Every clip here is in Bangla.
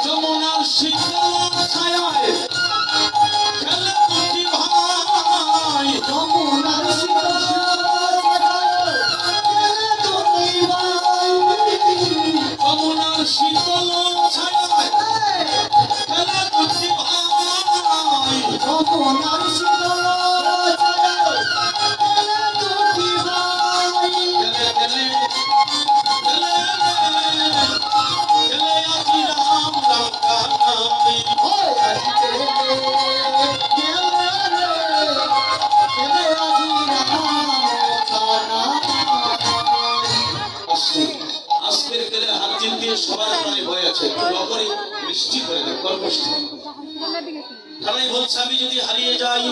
যমুনার শীতল ছায়ায় খেলে দুটি ভাই যমুনার শীতল যমুনার শীতল ছায়ায় খেলে দুটি ভাই যমুনার শীতল ছায়ায় খেলে দুটি ভাই খেলে খেলে খেলে খেলে আজি রাম রাম কানাই ওই আজি খেলে খেলে আজি রাম কানাই আজকের খেলে হাত চিনতে সবার প্রাণে ভয় আছে একটু লবণে মিষ্টি করে দেয় কর্মষ্টি কানাই বলছে আমি যদি হারিয়ে যাই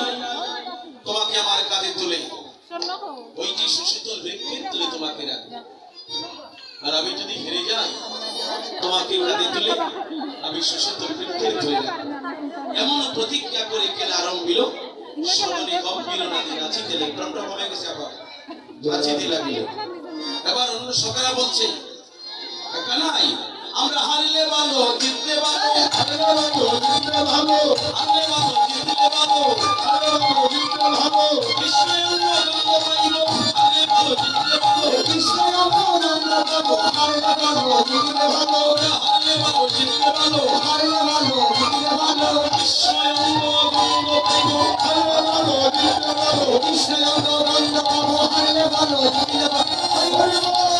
তোমাকে আমার কাঁধে তুলে ওইটি সুশীতল বৃক্ষের তুলে তোমাকে রাখবো আর আমি যদি হেরে যাই তোমাকে কাঁধে তুলে আমি সুশীতল বৃক্ষের তুলে রাখবো এমন প্রতিজ্ঞা করে খেলে আরম্ভিল স্মরণে গম্ভীর নাদি নাচিতে প্রাণটা কমে গেছে আবার নাচিতে লাগিল এবার অন্য সকারা বলছে কানাই আমরা হারলে ভালো জিতলে ভালো হারলে ভালো জিতলে ভালো হারলে ভালো জিতলে ভালো হারলে ভালো জিতলে ভালো কৃষ্ণের অঙ্গ পাইব হারলে ভালো জিতলে ভালো কৃষ্ণের অঙ্গ পাইব হারলে ভালো জিতলে ভালো হারলে ভালো জিতলে ভালো হারলে ভালো জিতলে ভালো কৃষ্ণের অঙ্গ পাইব হারলে ভালো জিতলে ভালো কৃষ্ণের অঙ্গ পাইব হারলে ভালো জিতলে ভালো